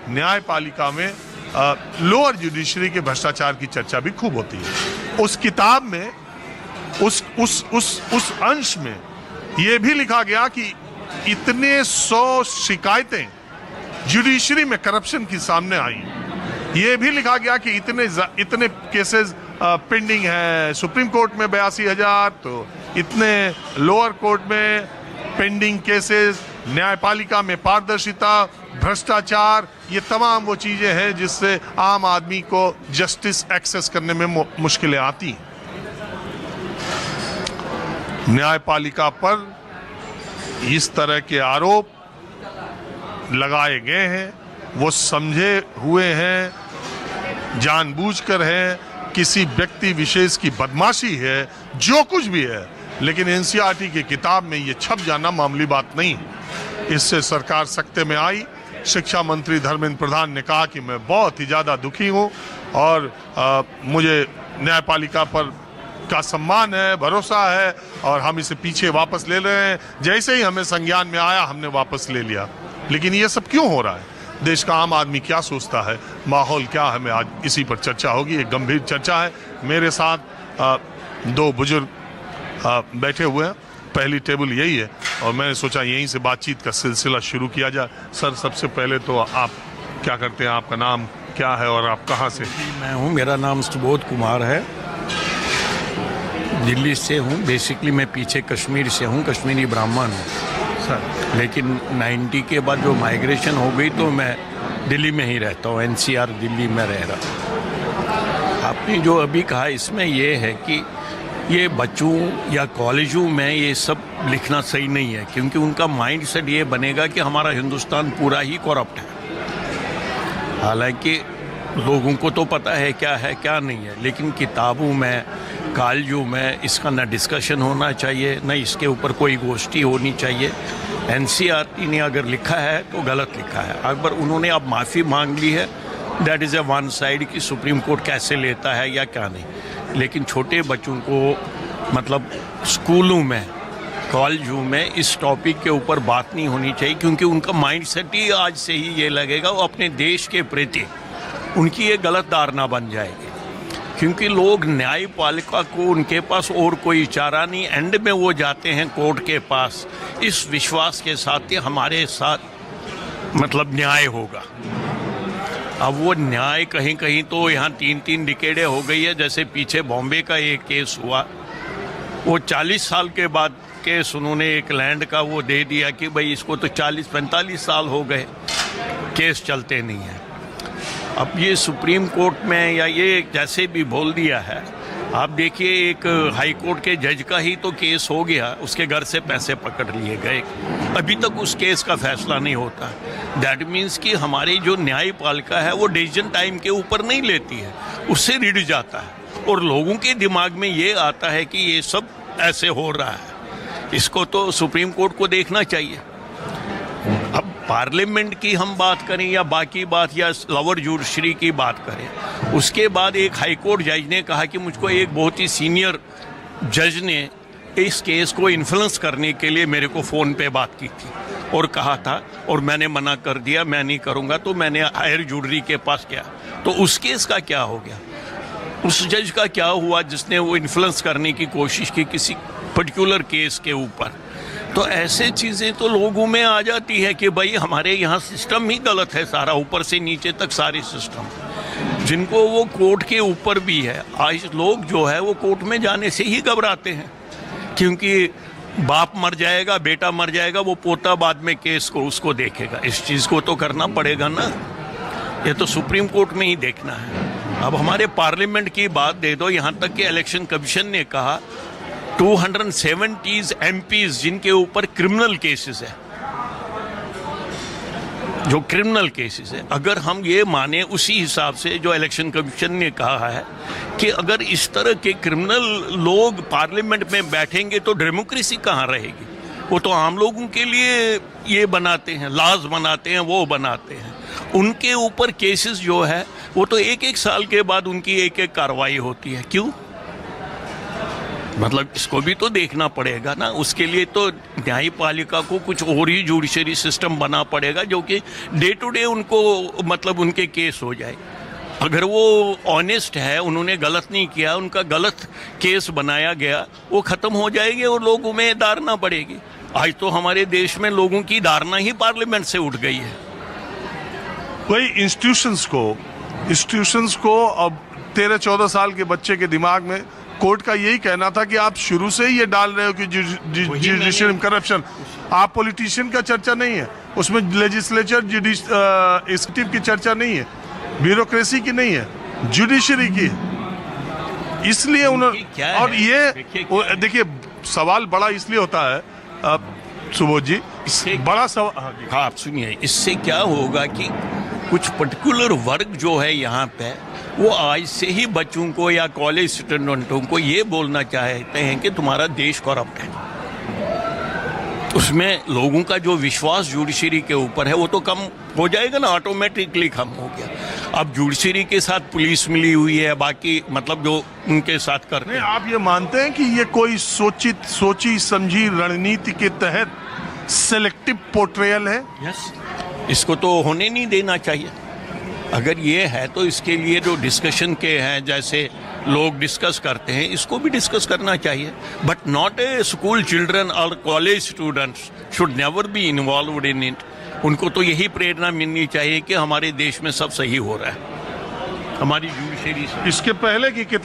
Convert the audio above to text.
न्यायपालिका में lower judiciary के भ्रष्टाचार की चर्चा भी खूब होती है। उस किताब में उस अंश में यह भी लिखा गया कि इतने 100 शिकायतें जुडिशरी में करप्शन की सामने आई। यह भी लिखा गया कि इतने केसेस पेंडिंग है सुप्रीम कोर्ट में 82,000, तो इतने लोअर कोर्ट में पेंडिंग केसेस, न्यायपालिका में पारदर्शिता, भ्रष्टाचार, ये तमाम वो चीजें हैं जिससे आम आदमी को जस्टिस एक्सेस करने में मुश्किलें आती हैं। न्यायपालिका पर इस तरह के आरोप लगाए गए हैं, वो समझे हुए हैं, जानबूझकर हैं, किसी व्यक्ति विशेष की बदमाशी है, जो कुछ भी है, लेकिन एनसीईआरटी की किताब में ये छप जाना मामूली बात नहीं। इससे सरकार सख्ते में आई। शिक्षा मंत्री धर्मेंद्र प्रधान ने कहा कि मैं बहुत ही ज़्यादा दुखी हूँ और मुझे न्यायपालिका पर का सम्मान है, भरोसा है और हम इसे पीछे वापस ले रहे हैं। जैसे ही हमें संज्ञान में आया हमने वापस ले लिया। लेकिन ये सब क्यों हो रहा है? देश का आम आदमी क्या सोचता है, माहौल क्या है, मैं आज इसी पर चर्चा होगी। एक गंभीर चर्चा है। मेरे साथ दो बुजुर्ग बैठे हुए हैं, पहली टेबल यही है और मैंने सोचा यहीं से बातचीत का सिलसिला शुरू किया जाए। सर, सबसे पहले तो आप क्या करते हैं, आपका नाम क्या है और आप कहाँ से? मैं हूँ, मेरा नाम सुबोध कुमार है, दिल्ली से हूँ। बेसिकली मैं पीछे कश्मीर से हूँ, कश्मीरी ब्राह्मण हूँ सर। लेकिन 90 के बाद जो माइग्रेशन हो गई तो मैं दिल्ली में ही रहता हूँ, एनसीआर दिल्ली में रह रहा। आपने जो अभी कहा इसमें ये है कि ये बच्चों या कॉलेजों में ये सब लिखना सही नहीं है, क्योंकि उनका माइंड सेट ये बनेगा कि हमारा हिंदुस्तान पूरा ही करप्ट है। हालांकि लोगों को तो पता है क्या नहीं है, लेकिन किताबों में, कॉलेजों में इसका ना डिस्कशन होना चाहिए, ना इसके ऊपर कोई गोष्ठी होनी चाहिए। एनसीईआरटी ने अगर लिखा है तो गलत लिखा है। अगर उन्होंने अब माफ़ी मांग ली है, that is a one side कि सुप्रीम कोर्ट कैसे लेता है या क्या नहीं। लेकिन छोटे बच्चों को मतलब स्कूलों में, कॉलेजों में इस टॉपिक के ऊपर बात नहीं होनी चाहिए, क्योंकि उनका माइंड सेट ही आज से ही ये लगेगा वो अपने देश के प्रति उनकी ये गलत धारणा बन जाएगी। क्योंकि लोग न्यायपालिका को, उनके पास और कोई चारा नहीं, एंड में वो जाते हैं कोर्ट के पास इस विश्वास के साथ कि हमारे साथ मतलब न्याय होगा। अब वो न्याय कहीं कहीं तो यहाँ 3-3 डिकेडें हो गई है। जैसे पीछे बॉम्बे का एक केस हुआ, वो 40 साल के बाद केस उन्होंने एक लैंड का वो दे दिया कि भाई इसको तो 40-45 साल हो गए, केस चलते नहीं है। अब ये सुप्रीम कोर्ट में या ये जैसे भी बोल दिया है, आप देखिए एक हाई कोर्ट के जज का ही तो केस हो गया, उसके घर से पैसे पकड़ लिए गए, अभी तक उस केस का फैसला नहीं होता। दैट मीन्स कि हमारी जो न्यायपालिका है वो डिसीजन टाइम के ऊपर नहीं लेती है, उससे रिड़ जाता है और लोगों के दिमाग में ये आता है कि ये सब ऐसे हो रहा है। इसको तो सुप्रीम कोर्ट को देखना चाहिए। अब पार्लियामेंट की हम बात करें या बाकी बात या लोअर जुडिशरी की बात करें, उसके बाद एक हाई कोर्ट जज ने कहा कि मुझको एक बहुत ही सीनियर जज ने इस केस को इन्फ्लुएंस करने के लिए मेरे को फ़ोन पे बात की थी और कहा था, और मैंने मना कर दिया, मैं नहीं करूँगा। तो मैंने हायर जुडिशरी के पास गया, तो उस केस का क्या हो गया, उस जज का क्या हुआ जिसने वो इन्फ्लुएंस करने की कोशिश की किसी पर्टिकुलर केस के ऊपर। तो ऐसे चीज़ें तो लोगों में आ जाती है कि भाई हमारे यहाँ सिस्टम ही गलत है सारा, ऊपर से नीचे तक सारे सिस्टम, जिनको वो कोर्ट के ऊपर भी है। आज लोग जो है वो कोर्ट में जाने से ही घबराते हैं, क्योंकि बाप मर जाएगा, बेटा मर जाएगा, वो पोता बाद में केस को उसको देखेगा। इस चीज़ को तो करना पड़ेगा ना, ये तो सुप्रीम कोर्ट में ही देखना है। अब हमारे पार्लियामेंट की बात दे दो, यहाँ तक कि इलेक्शन कमीशन ने कहा 270 MPs जिनके ऊपर क्रिमिनल केसेस है, जो क्रिमिनल केसेस है, अगर हम ये माने उसी हिसाब से जो इलेक्शन कमीशन ने कहा है कि अगर इस तरह के क्रिमिनल लोग पार्लियामेंट में बैठेंगे तो डेमोक्रेसी कहाँ रहेगी। वो तो आम लोगों के लिए ये बनाते हैं, लॉज बनाते हैं, वो बनाते हैं। उनके ऊपर केसेस जो है वो तो 1-1 साल के बाद उनकी एक कार्रवाई होती है। क्यों? मतलब इसको भी तो देखना पड़ेगा ना। उसके लिए तो न्यायपालिका को कुछ और ही जुडिशरी सिस्टम बना पड़ेगा जो कि डे टू डे उनको मतलब उनके केस हो जाए। अगर वो ऑनेस्ट है, उन्होंने गलत नहीं किया, उनका गलत केस बनाया गया, वो ख़त्म हो जाएंगे और लोगों में धारणा बढ़ेगी। आज तो हमारे देश में लोगों की धारणा ही पार्लियामेंट से उठ गई है। वही इंस्टीट्यूशंस को अब 13-14 साल के बच्चे के दिमाग में कोर्ट का यही कहना था कि आप शुरू से ही ये डाल रहे हो कि जुडिशियल करप्शन। आप पॉलिटिशियन का चर्चा नहीं है उसमें, लेजिस्लेचर एग्जीक्यूटिव की चर्चा नहीं है, ब्यूरोक्रेसी की नहीं है, जुडिशरी की। इसलिए उन्होंने, और ये देखिए सवाल बड़ा इसलिए होता है सुबोध जी, बड़ा सवाल। हाँ आप सुनिए, इससे क्या होगा कि कुछ पर्टिकुलर वर्ग जो है यहाँ पे, वो आज से ही बच्चों को या कॉलेज स्टूडेंटों को ये बोलना चाहते हैं कि तुम्हारा देश करप्ट है। उसमें लोगों का जो विश्वास जुडिशरी के ऊपर है वो तो कम हो जाएगा ना, ऑटोमेटिकली कम हो गया। अब जुडिशरी के साथ पुलिस मिली हुई है, बाकी मतलब जो उनके साथ करते हैं। आप ये मानते हैं कि ये कोई सोची समझी रणनीति के तहत सेलेक्टिव पोर्ट्रेयल है? यस, इसको तो होने नहीं देना चाहिए। अगर ये है तो इसके लिए जो डिस्कशन के हैं, जैसे लोग डिस्कस करते हैं, इसको भी डिस्कस करना चाहिए। But not a school children और college students should never be involved in it. उनको तो यही प्रेरणा मिलनी चाहिए कि हमारे देश में सब सही हो रहा है, हमारी जुडिशरी। इसके पहले की